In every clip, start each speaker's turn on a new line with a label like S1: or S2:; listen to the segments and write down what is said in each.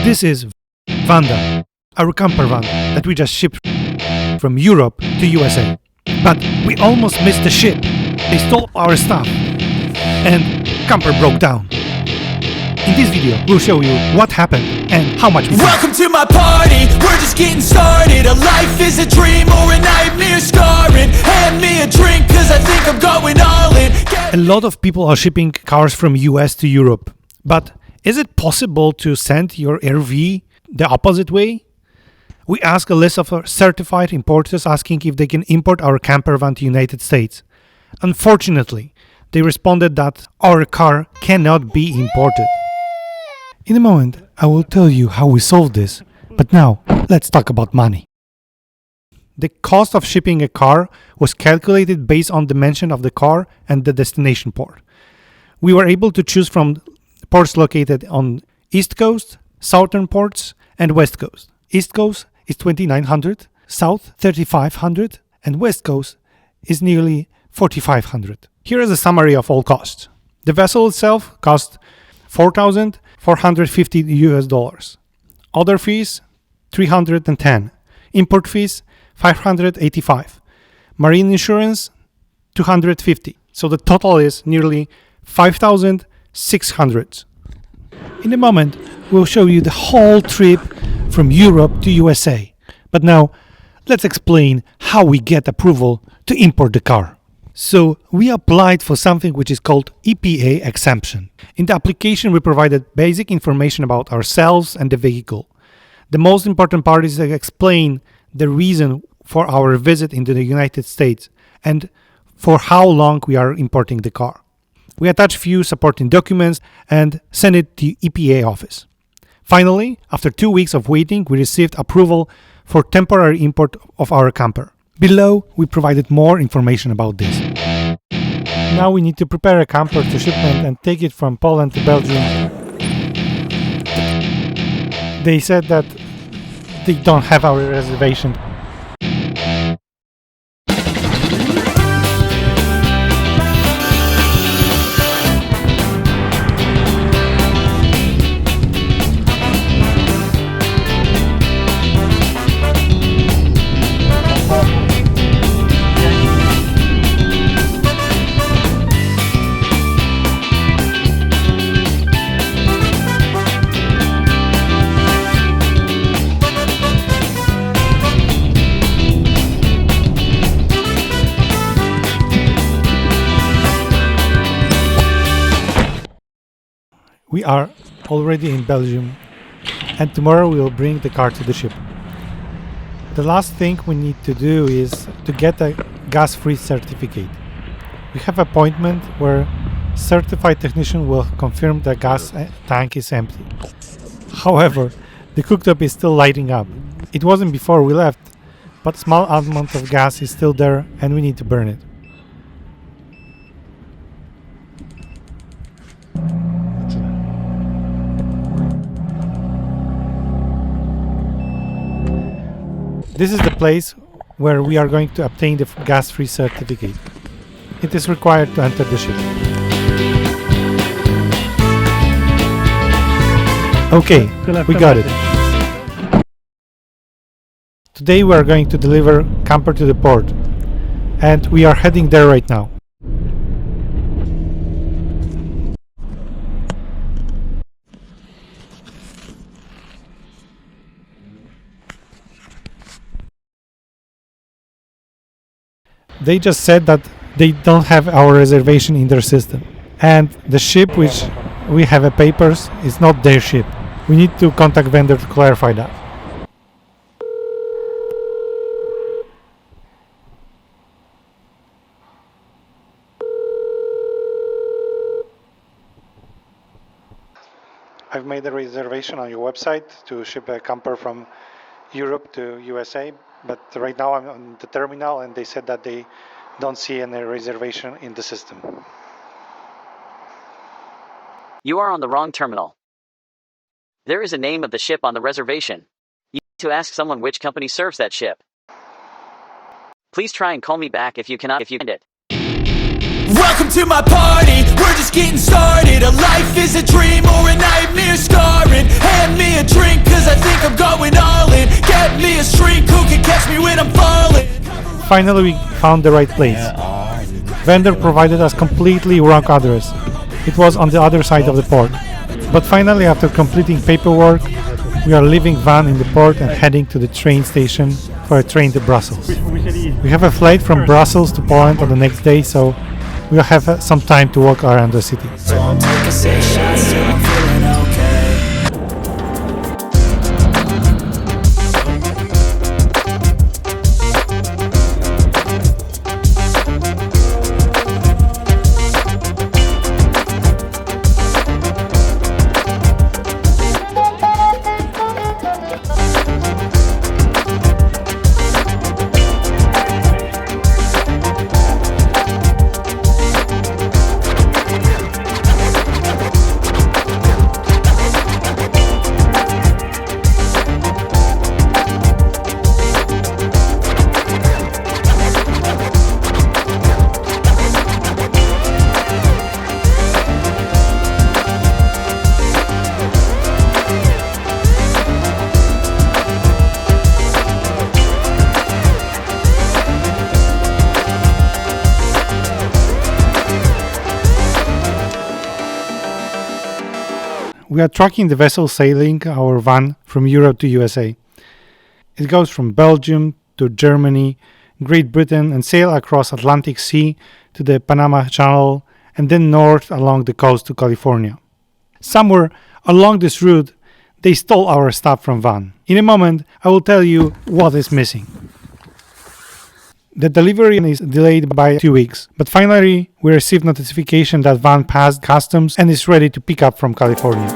S1: This is Vanda, our campervan that we just shipped from Europe to USA. But we almost missed the ship. They stole our stuff and camper broke down. In this video, we'll show you what happened and how much we paid.
S2: Welcome to my party, we're just getting started. A life is a dream or a nightmare scarring. Hand me a drink cause I think I'm going all in.
S1: A lot of people are shipping cars from US to Europe. But is it possible to send your RV the opposite way? We asked a list of certified importers asking if they can import our campervan to United States. Unfortunately, they responded that our car cannot be imported. In a moment, I will tell you how we solved this, but now let's talk about money. The cost of shipping a car was calculated based on dimension of the car and the destination port. We were able to choose from ports located on East Coast, Southern ports, and West Coast. East Coast is 2,900, South 3,500, and West Coast is nearly 4,500. Here is a summary of all costs. The vessel itself cost $4,450. Other fees, $310. Import fees, $585. Marine insurance, $250. So the total is nearly $5,600. In a moment, we'll show you the whole trip from Europe to USA. But now, let's explain how we get approval to import the car. So we applied for something which is called EPA Exemption. In the application, we provided basic information about ourselves and the vehicle. The most important part is to explain the reason for our visit into the United States and for how long we are importing the car. We attach few supporting documents and send it to EPA office. Finally, after 2 weeks of waiting, we received approval for temporary import of our camper. Below, we provided more information about this. Now we need to prepare a camper to shipment and take it from Poland to Belgium. They said that they don't have our reservation. We are already in Belgium and tomorrow we will bring the car to the ship. The last thing we need to do is to get a gas-free certificate. We have an appointment where certified technician will confirm the gas tank is empty. However, the cooktop is still lighting up. It wasn't before we left, but small amount of gas is still there and we need to burn it. This is the place where we are going to obtain the gas-free certificate. It is required to enter the ship. Okay, we got it. Today we are going to deliver camper to the port and we are heading there right now. They just said that they don't have our reservation in their system. And the ship which we have papers is not their ship. We need to contact vendor to clarify that. I've made a reservation on your website to ship a camper from Europe to USA. But right now I'm on the terminal and they said that they don't see any reservation in the system.
S3: You are on the wrong terminal. There is a name of the ship on the reservation. You need to ask someone which company serves that ship. Please try and call me back if you find it.
S2: Welcome to my party, we're just getting started. A life is a dream or a nightmare scarring. Hand me a drink
S1: finally we found the right place. Vendor provided us completely wrong address. It was on the other side of the port. But finally, after completing paperwork, we are leaving van in the port and heading to the train station for a train to Brussels. We have a flight from Brussels to Poland on the next day, so we'll have some time to walk around the city.
S2: So I'm taking 6 shots till I'm feeling okay.
S1: We are tracking the vessel sailing our van from Europe to USA. It goes from Belgium to Germany, Great Britain, and sail across Atlantic Sea to the Panama Channel and then north along the coast to California. Somewhere along this route, they stole our stuff from van. In a moment, I will tell you what is missing. The delivery is delayed by 2 weeks, but finally we received notification that van passed customs and is ready to pick up from California.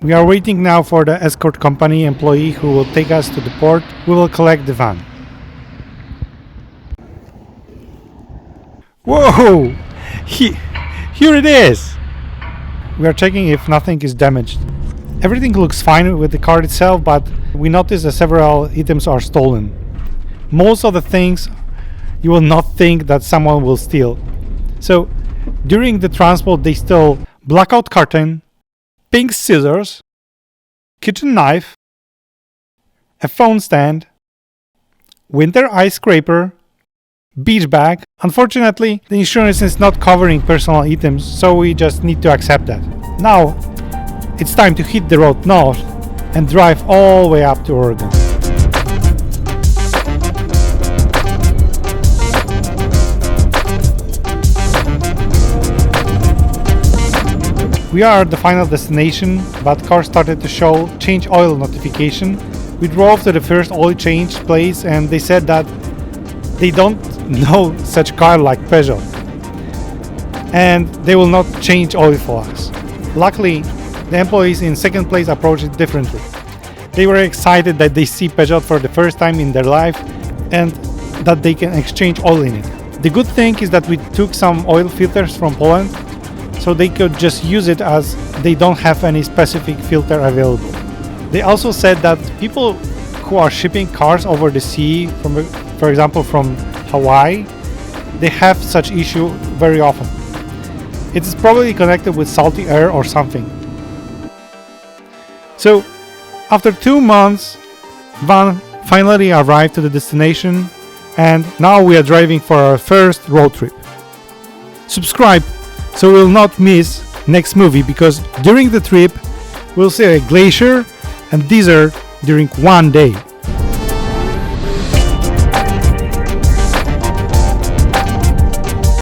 S1: We are waiting now for the escort company employee who will take us to the port. We will collect the van. Whoa! Here it is! We are checking if nothing is damaged. Everything looks fine with the car itself, but we notice that several items are stolen. Most of the things you will not think that someone will steal. So, during the transport they stole blackout curtain, pink scissors, kitchen knife, a phone stand, winter ice scraper, beach bag. Unfortunately, the insurance is not covering personal items, so we just need to accept that. Now, it's time to hit the road north and drive all the way up to Oregon. We are at the final destination, but car started to show change oil notification. We drove to the first oil change place and they said that they don't know such car like Peugeot and they will not change oil for us. Luckily, the employees in second place approached it differently. They were excited that they see Peugeot for the first time in their life and that they can exchange oil in it. The good thing is that we took some oil filters from Poland, so they could just use it as they don't have any specific filter available. They also said that people who are shipping cars over the sea, for example from Hawaii, they have such issue very often. It is probably connected with salty air or something. So, after 2 months, van finally arrived to the destination and now we are driving for our first road trip. Subscribe so we'll not miss next movie, because during the trip we'll see a glacier and desert during one day.